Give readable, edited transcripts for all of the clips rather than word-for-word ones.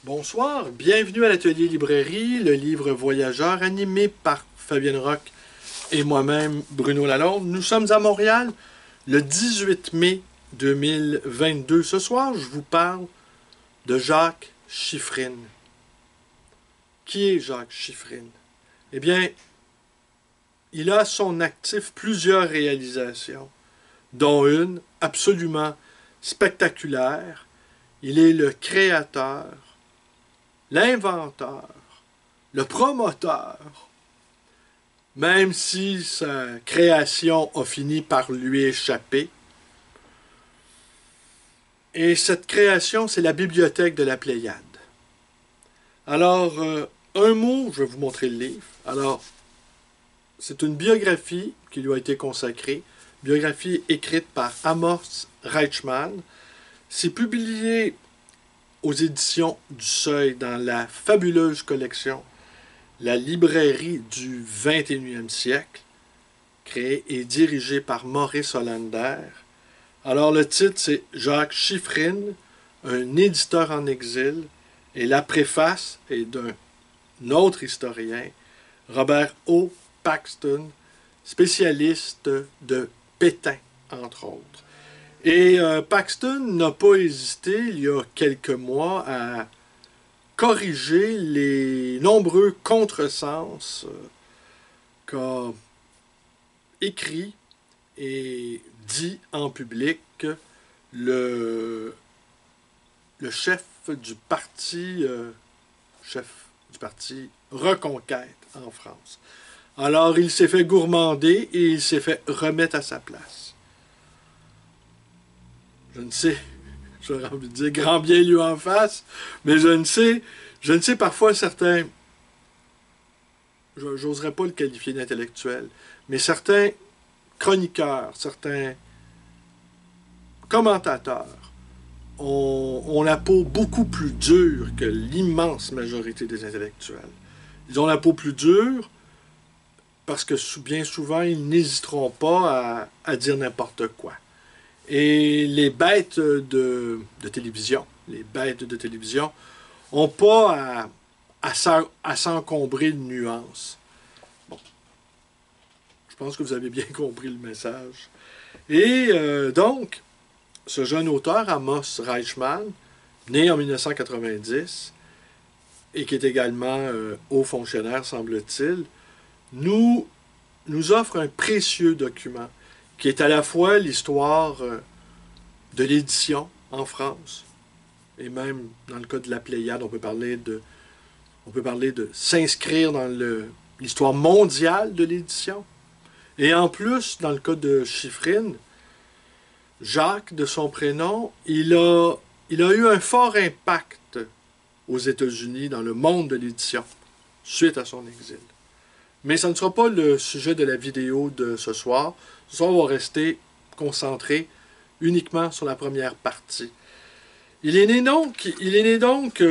Bonsoir, bienvenue à l'Atelier Librairie, le livre voyageur animé par Fabienne Roch et moi-même, Bruno Lalonde. Nous sommes à Montréal le 18 mai 2022. Ce soir, je vous parle de Jacques Chiffrine. Qui est Jacques Chiffrine? Eh bien, il a à son actif plusieurs réalisations, dont une absolument spectaculaire. Il est le créateur, l'inventeur, le promoteur, même si sa création a fini par lui échapper. Et cette création, c'est la bibliothèque de la Pléiade. Alors, un mot, je vais vous montrer le livre. Alors, c'est une biographie qui lui a été consacrée, biographie écrite par Amos Reichmann. C'est publié aux éditions du Seuil dans la fabuleuse collection La librairie du 21e siècle, créée et dirigée par Maurice Hollander. Alors le titre, c'est Jacques Chiffrine, un éditeur en exil, et la préface est d'un autre historien, Robert O. Paxton, spécialiste de Pétain, entre autres. Et Paxton n'a pas hésité, il y a quelques mois, à corriger les nombreux contresens qu'a écrit et dit en public le, le chef du parti Reconquête en France. Alors il s'est fait gourmander et il s'est fait remettre à sa place. Je ne sais, j'aurais envie de dire grand bien lui en face, mais je ne sais parfois certains, j'oserais pas le qualifier d'intellectuel, mais certains chroniqueurs, certains commentateurs ont la peau beaucoup plus dure que l'immense majorité des intellectuels. Ils ont la peau plus dure parce que bien souvent, ils n'hésiteront pas à dire n'importe quoi. Et les bêtes de télévision, n'ont pas à s'encombrer de nuances. Bon, je pense que vous avez bien compris le message. Et donc, ce jeune auteur, Amos Reichmann, né en 1990, et qui est également haut fonctionnaire, semble-t-il, nous offre un précieux document qui est à la fois l'histoire de l'édition en France, et même dans le cas de la Pléiade, on peut parler de s'inscrire dans l'histoire mondiale de l'édition. Et en plus, dans le cas de Chiffrine, Jacques, de son prénom, il a eu un fort impact aux États-Unis, dans le monde de l'édition, suite à son exil. Mais ça ne sera pas le sujet de la vidéo de ce soir. Ce soir, on va rester concentré uniquement sur la première partie. Il est né donc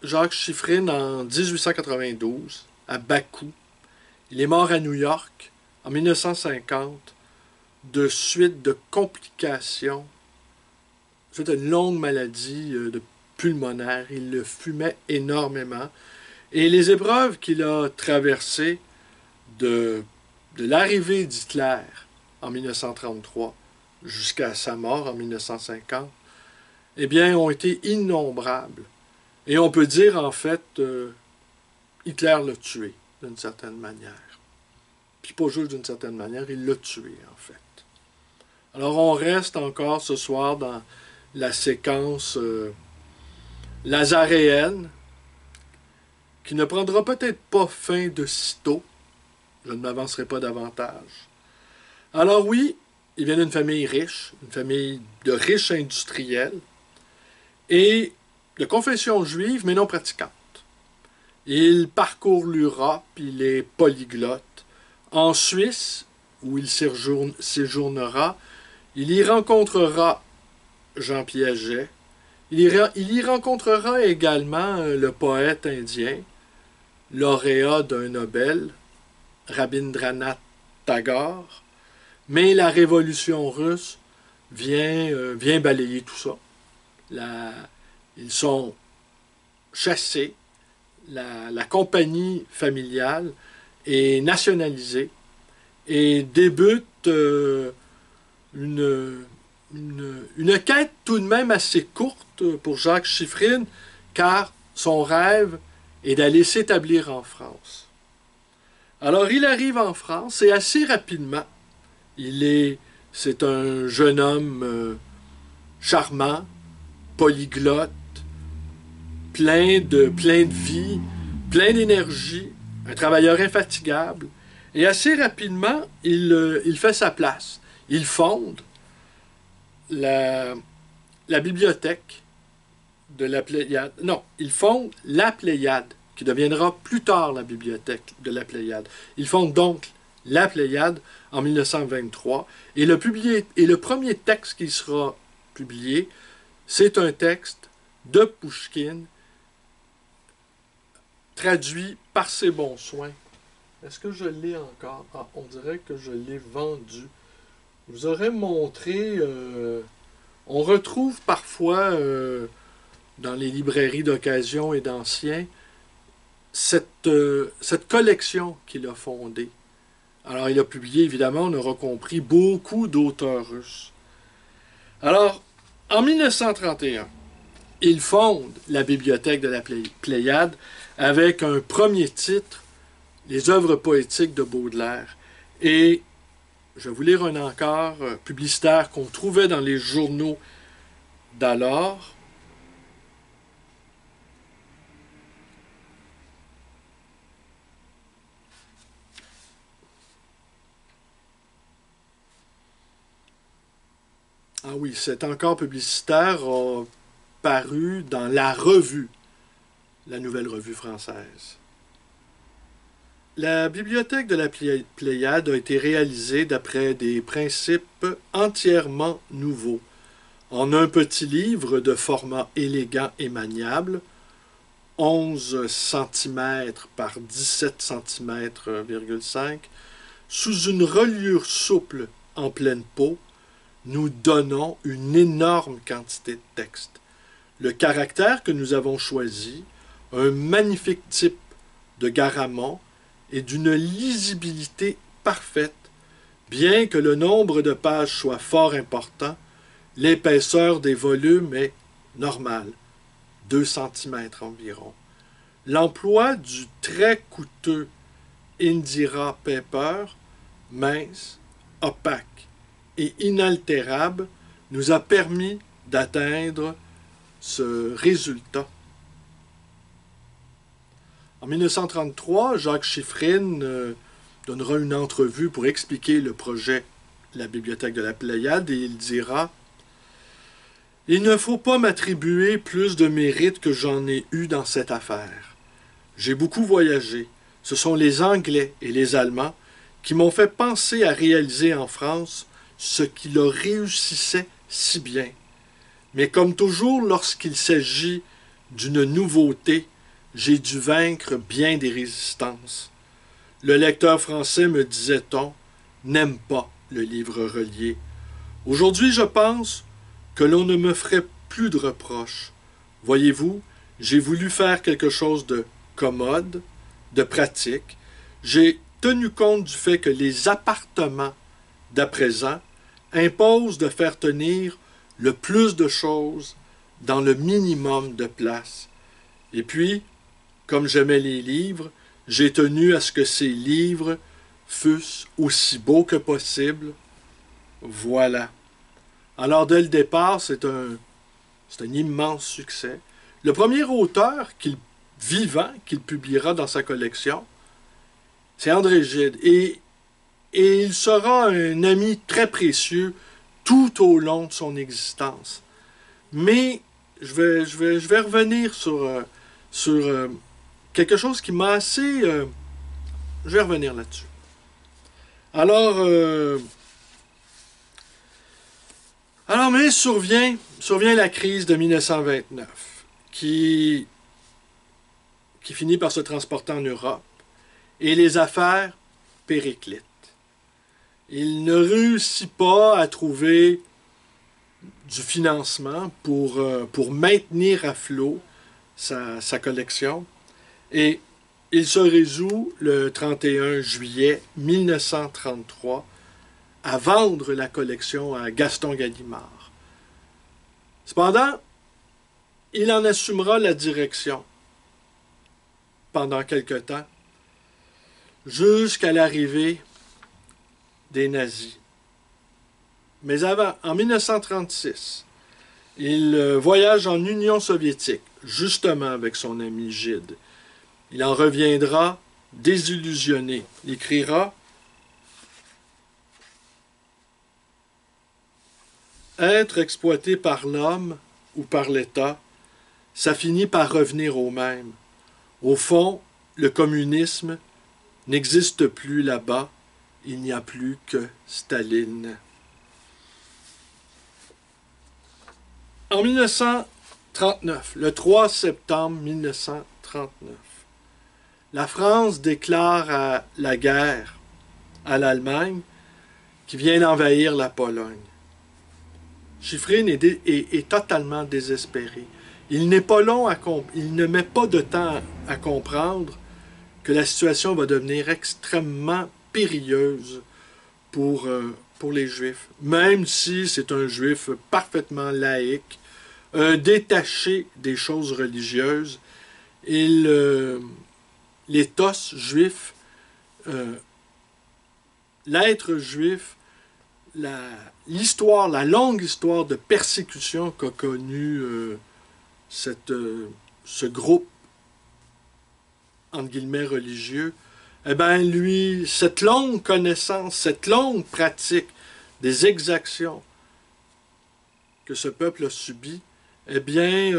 Jacques Chiffrine en 1892 à Bakou. Il est mort à New York en 1950 de suite de complications, suite à une longue maladie de pulmonaire. Il le fumait énormément. Et les épreuves qu'il a traversées de l'arrivée d'Hitler en 1933 jusqu'à sa mort en 1950, eh bien, ont été innombrables. Et on peut dire, en fait, Hitler l'a tué, d'une certaine manière. Puis pas juste d'une certaine manière, il l'a tué, en fait. Alors, on reste encore ce soir dans la séquence lazaréenne, qui ne prendra peut-être pas fin de sitôt. Je ne m'avancerai pas davantage. Alors oui, il vient d'une famille riche, une famille de riches industriels, et de confession juive, mais non pratiquante. Il parcourt l'Europe, il est polyglotte. En Suisse, où il séjournera, il y rencontrera Jean Piaget. Il y rencontrera également le poète indien, lauréat d'un Nobel, Rabindranath Tagore, mais la révolution russe vient balayer tout ça. Ils sont chassée, la compagnie familiale est nationalisée et débute une, une quête tout de même assez courte pour Jacques Chiffrine, car son rêve est d'aller s'établir en France. Alors il arrive en France et assez rapidement, c'est un jeune homme charmant, polyglotte, plein de vie, plein d'énergie, un travailleur infatigable. Et assez rapidement, il fait sa place. Il fonde la bibliothèque de la Pléiade. Non, il fonde la Pléiade, qui deviendra plus tard la bibliothèque de la Pléiade. Il fonde donc la Pléiade en 1923. Et le premier texte qui sera publié, c'est un texte de Pouchkine, traduit par ses bons soins. Est-ce que je l'ai encore? Ah, on dirait que je l'ai vendu. Je vous aurais montré... on retrouve parfois dans les librairies d'occasion et d'anciens cette collection qu'il a fondée. Alors, il a publié, évidemment, on aura compris, beaucoup d'auteurs russes. Alors, en 1931, il fonde la bibliothèque de la Pléiade avec un premier titre, Les œuvres poétiques de Baudelaire. Et je vais vous lire un encart publicitaire qu'on trouvait dans les journaux d'alors. Ah oui, cet encart publicitaire a paru dans la revue, la Nouvelle Revue française. La bibliothèque de la Pléiade a été réalisée d'après des principes entièrement nouveaux, en un petit livre de format élégant et maniable, 11 cm par 17 cm,5, sous une reliure souple en pleine peau, nous donnons une énorme quantité de texte. Le caractère que nous avons choisi, un magnifique type de Garamond et d'une lisibilité parfaite, bien que le nombre de pages soit fort important, l'épaisseur des volumes est normale, 2 cm environ. L'emploi du très coûteux Indira Paper, mince, opaque et inaltérable, nous a permis d'atteindre ce résultat. En 1933, Jacques Chiffrine donnera une entrevue pour expliquer le projet de la bibliothèque de la Pléiade et il dira « Il ne faut pas m'attribuer plus de mérite que j'en ai eu dans cette affaire. J'ai beaucoup voyagé. Ce sont les Anglais et les Allemands qui m'ont fait penser à réaliser en France ce qui leur réussissait si bien. Mais comme toujours lorsqu'il s'agit d'une nouveauté, j'ai dû vaincre bien des résistances. Le lecteur français, me disait-on, n'aime pas le livre relié. Aujourd'hui, je pense que l'on ne me ferait plus de reproches. Voyez-vous, j'ai voulu faire quelque chose de commode, de pratique. J'ai tenu compte du fait que les appartements d'à présent imposent de faire tenir le plus de choses dans le minimum de place. Et puis, comme j'aimais les livres, j'ai tenu à ce que ces livres fussent aussi beaux que possible. Voilà. Alors, dès le départ, c'est un immense succès. Le premier auteur vivant qu'il publiera dans sa collection, c'est André Gide. Et il sera un ami très précieux tout au long de son existence. Mais je vais revenir sur quelque chose qui m'a assez... je vais revenir là-dessus. Alors, mais survient la crise de 1929, qui finit par se transporter en Europe, et les affaires périclitent. Il ne réussit pas à trouver du financement pour maintenir à flot sa collection. Et il se résout le 31 juillet 1933 à vendre la collection à Gaston Gallimard. Cependant, il en assumera la direction pendant quelque temps, jusqu'à l'arrivée des nazis. Mais avant, en 1936, il voyage en Union soviétique, justement avec son ami Gide. Il en reviendra désillusionné. Il écrira « Être exploité par l'homme ou par l'État, ça finit par revenir au même. Au fond, le communisme n'existe plus là-bas, il n'y a plus que Staline. » En 1939, le 3 septembre 1939, la France déclare la guerre à l'Allemagne qui vient d'envahir la Pologne. Chiffrine est totalement désespéré. Il ne met pas de temps à comprendre que la situation va devenir extrêmement périlleuse pour les Juifs. Même si c'est un Juif parfaitement laïque, détaché des choses religieuses, l'éthos juif, l'être juif, la longue histoire de persécution qu'a connue ce groupe, entre guillemets, religieux, eh bien, lui, cette longue connaissance, cette longue pratique des exactions que ce peuple a subies, eh bien,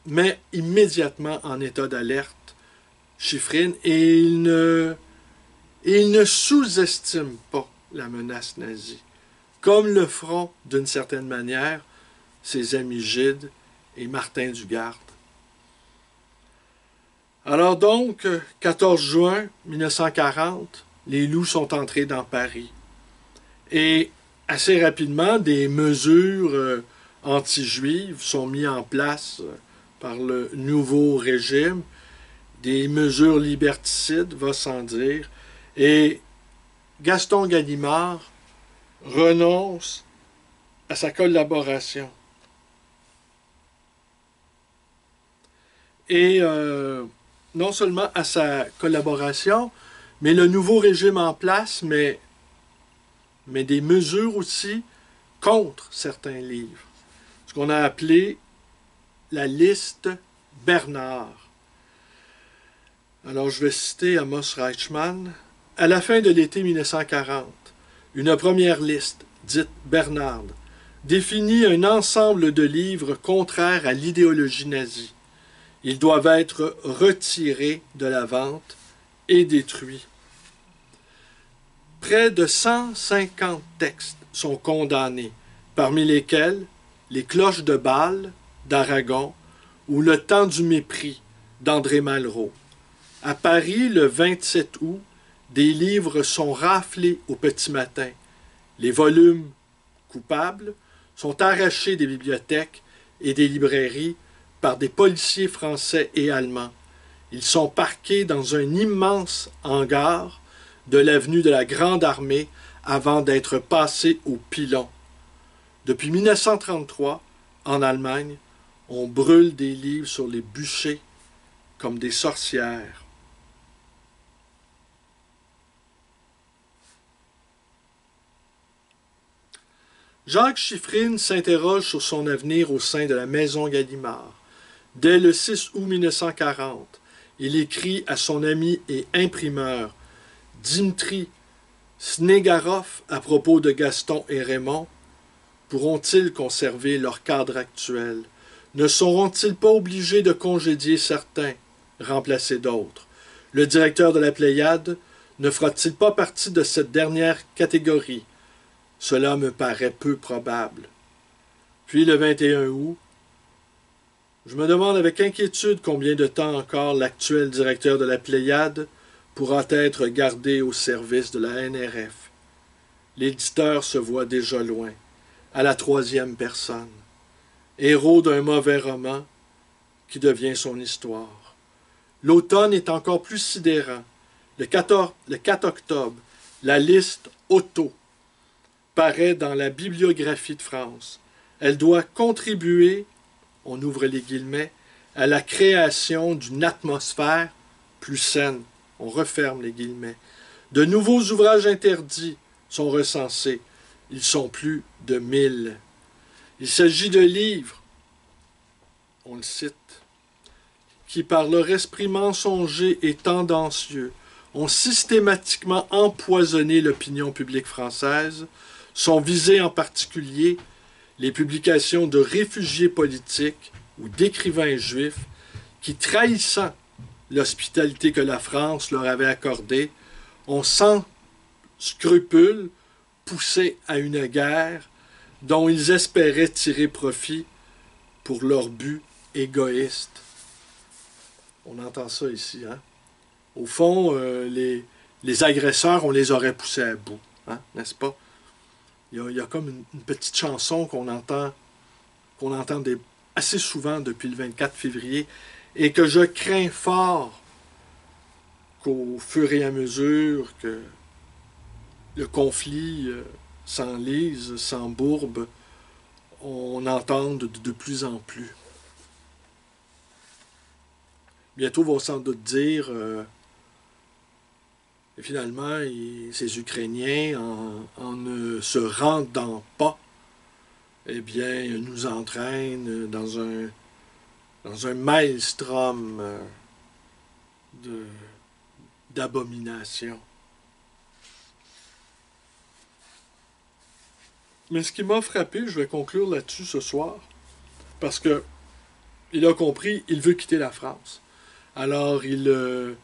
met immédiatement en état d'alerte Chiffrine, et il ne sous-estime pas la menace nazie, comme le feront d'une certaine manière ses amis Gide et Martin Dugard. Alors donc, 14 juin 1940, les loups sont entrés dans Paris. Et assez rapidement, des mesures anti-juives sont mises en place par le nouveau régime, des mesures liberticides, va sans dire, et Gaston Gallimard renonce à sa collaboration. Et non seulement à sa collaboration, mais le nouveau régime en place met des mesures aussi contre certains livres. Ce qu'on a appelé la liste Bernard. Alors, je vais citer Amos Reichmann. À la fin de l'été 1940, une première liste, dite Bernard, définit un ensemble de livres contraires à l'idéologie nazie. Ils doivent être retirés de la vente et détruits. Près de 150 textes sont condamnés, parmi lesquels Les cloches de Bâle d'Aragon ou Le temps du mépris d'André Malraux. À Paris, le 27 août, des livres sont raflés au petit matin. Les volumes coupables sont arrachés des bibliothèques et des librairies par des policiers français et allemands. Ils sont parqués dans un immense hangar de l'avenue de la Grande Armée avant d'être passés au pilon. Depuis 1933, en Allemagne, on brûle des livres sur les bûchers comme des sorcières. Jacques Chiffrine s'interroge sur son avenir au sein de la maison Gallimard. Dès le 6 août 1940, il écrit à son ami et imprimeur Dimitri Snegarov à propos de Gaston et Raymond. Pourront-ils conserver leur cadre actuel? Ne seront-ils pas obligés de congédier certains, remplacer d'autres? Le directeur de la Pléiade ne fera-t-il pas partie de cette dernière catégorie? Cela me paraît peu probable. Puis le 21 août, je me demande avec inquiétude combien de temps encore l'actuel directeur de la Pléiade pourra être gardé au service de la NRF. L'éditeur se voit déjà loin, à la troisième personne. Héros d'un mauvais roman, qui devient son histoire. L'automne est encore plus sidérant. Le 4 octobre, la liste auto paraît dans la bibliographie de France. Elle doit contribuer, on ouvre les guillemets, à la création d'une atmosphère plus saine. On referme les guillemets. De nouveaux ouvrages interdits sont recensés. Ils sont plus de 1000. Il s'agit de livres, on le cite, qui par leur esprit mensonger et tendancieux ont systématiquement empoisonné l'opinion publique française, sont visées en particulier les publications de réfugiés politiques ou d'écrivains juifs qui, trahissant l'hospitalité que la France leur avait accordée, ont sans scrupule poussé à une guerre dont ils espéraient tirer profit pour leur but égoïste. On entend ça ici, hein? Au fond, les agresseurs, on les aurait poussés à bout, hein? N'est-ce pas? Il y a comme une petite chanson qu'on entend assez souvent depuis le 24 février et que je crains fort qu'au fur et à mesure que le conflit s'enlise, s'embourbe, on entende de plus en plus. Bientôt, on va sans doute dire, et finalement, ces Ukrainiens, en ne se rendant pas, eh bien, nous entraînent dans un maelstrom d'abomination. Mais ce qui m'a frappé, je vais conclure là-dessus ce soir, parce que il a compris, il veut quitter la France. Alors, il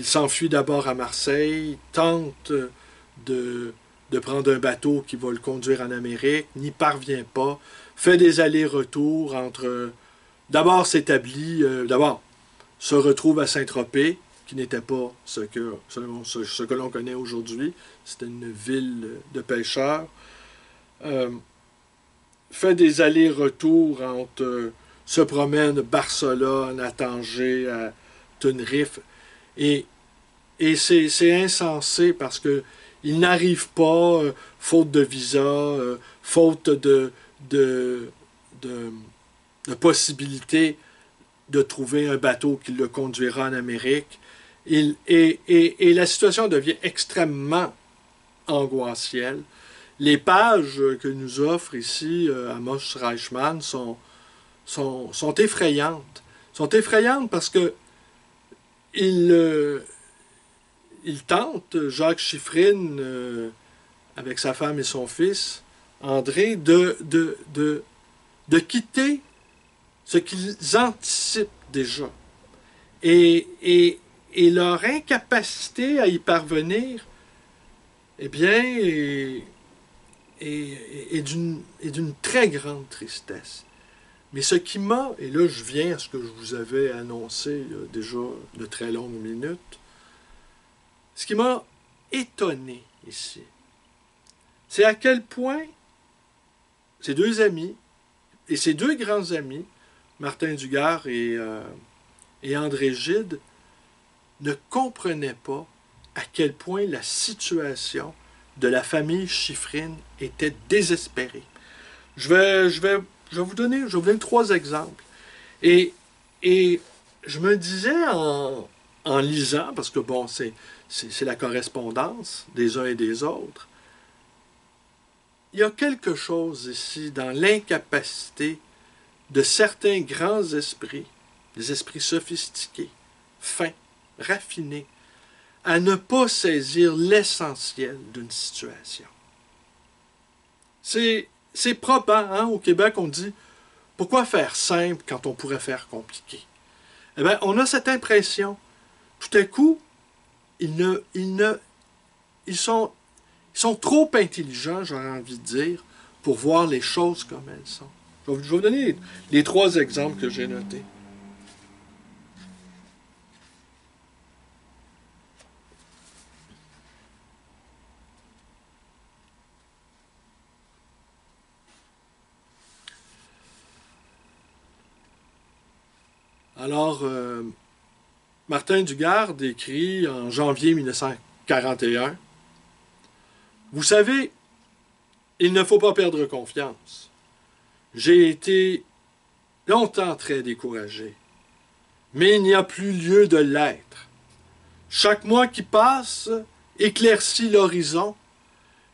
s'enfuit d'abord à Marseille, tente de prendre un bateau qui va le conduire en Amérique, n'y parvient pas, fait des allers-retours entre... D'abord d'abord se retrouve à Saint-Tropez, qui n'était pas ce que l'on connaît aujourd'hui. C'était une ville de pêcheurs. Fait des allers-retours entre... se promène Barcelone, à Tanger, à Tenerife. Et c'est insensé parce que il n'arrive pas, faute de visa, faute de possibilité de trouver un bateau qui le conduira en Amérique. Et la situation devient extrêmement angoissielle. Les pages que nous offre ici Amos Reichmann sont effrayantes. Sont effrayantes parce que il tente, Jacques Chiffrine, avec sa femme et son fils, André, de quitter ce qu'ils anticipent déjà. Et leur incapacité à y parvenir, eh bien, est d'une très grande tristesse. Mais ce qui m'a, et là je viens à ce que je vous avais annoncé il y a déjà de très longues minutes, ce qui m'a étonné ici, c'est à quel point ces deux amis, et ces deux grands amis, Martin Dugard et André Gide, ne comprenaient pas à quel point la situation de la famille Chiffrine était désespérée. Je vais vous donner 3 exemples. Et je me disais en lisant, parce que bon, c'est la correspondance des uns et des autres, il y a quelque chose ici dans l'incapacité de certains grands esprits, des esprits sophistiqués, fins, raffinés, à ne pas saisir l'essentiel d'une situation. C'est probant, hein? Au Québec, on dit « Pourquoi faire simple quand on pourrait faire compliqué? » Eh bien, on a cette impression. Tout à coup, ils sont trop intelligents, j'aurais envie de dire, pour voir les choses comme elles sont. Je vais vous donner les 3 exemples que j'ai notés. Alors, Martin Dugard écrit en janvier 1941, « Vous savez, il ne faut pas perdre confiance. J'ai été longtemps très découragé, mais il n'y a plus lieu de l'être. Chaque mois qui passe éclaircit l'horizon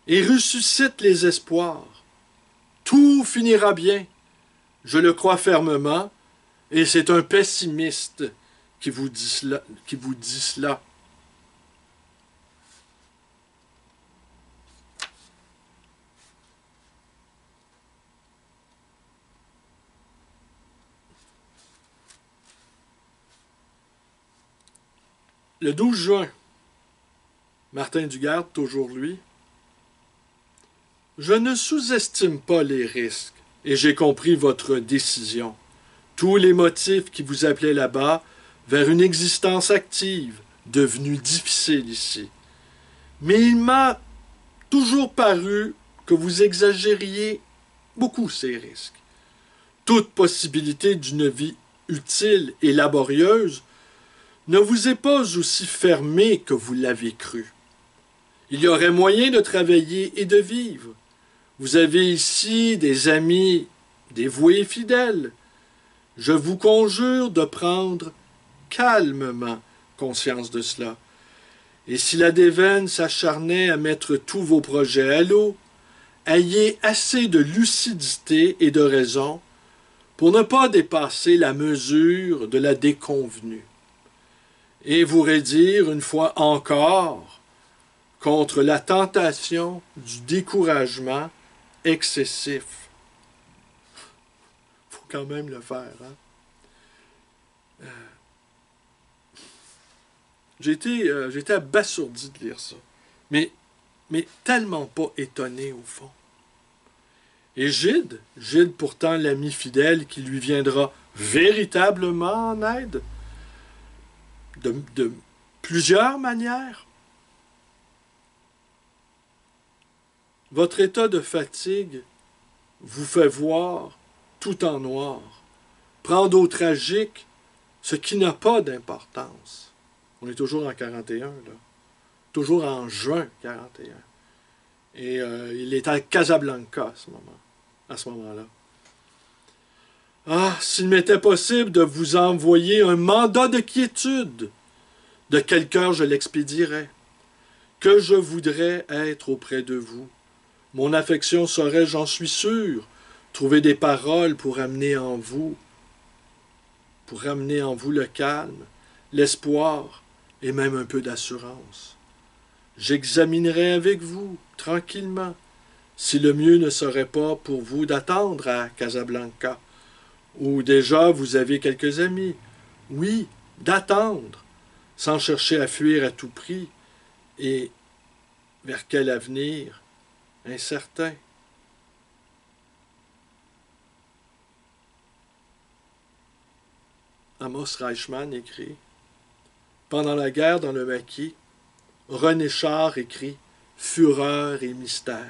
et ressuscite les espoirs. Tout finira bien, je le crois fermement, et c'est un pessimiste qui vous dit cela. Le 12 juin, Martin Dugard, toujours lui, « Je ne sous-estime pas les risques, et j'ai compris votre décision. Tous les motifs qui vous appelaient là-bas vers une existence active, devenue difficile ici. Mais il m'a toujours paru que vous exagériez beaucoup ces risques. Toute possibilité d'une vie utile et laborieuse ne vous est pas aussi fermée que vous l'avez cru. Il y aurait moyen de travailler et de vivre. Vous avez ici des amis dévoués et fidèles. Je vous conjure de prendre calmement conscience de cela. Et si la déveine s'acharnait à mettre tous vos projets à l'eau, ayez assez de lucidité et de raison pour ne pas dépasser la mesure de la déconvenue, et vous raidir une fois encore contre la tentation du découragement excessif. Faut quand même le faire, hein? J'étais abasourdi de lire ça, mais tellement pas étonné au fond. Et Gide pourtant l'ami fidèle qui lui viendra véritablement en aide, de plusieurs manières. Votre état de fatigue vous fait voir tout en noir, prendre au tragique ce qui n'a pas d'importance. On est toujours en 41, là. Toujours en juin 41. Et il est à Casablanca à ce moment-là. Ah, s'il m'était possible de vous envoyer un mandat de quiétude, de quel cœur je l'expédierais, que je voudrais être auprès de vous. Mon affection saurait, j'en suis sûr, trouver des paroles pour ramener en vous le calme, l'espoir et même un peu d'assurance. J'examinerai avec vous, tranquillement, si le mieux ne serait pas pour vous d'attendre à Casablanca, où déjà vous avez quelques amis. Oui, d'attendre, sans chercher à fuir à tout prix, et vers quel avenir incertain. Amos Reichmann écrit « Pendant la guerre dans le maquis, René Char écrit « Fureur et mystère ».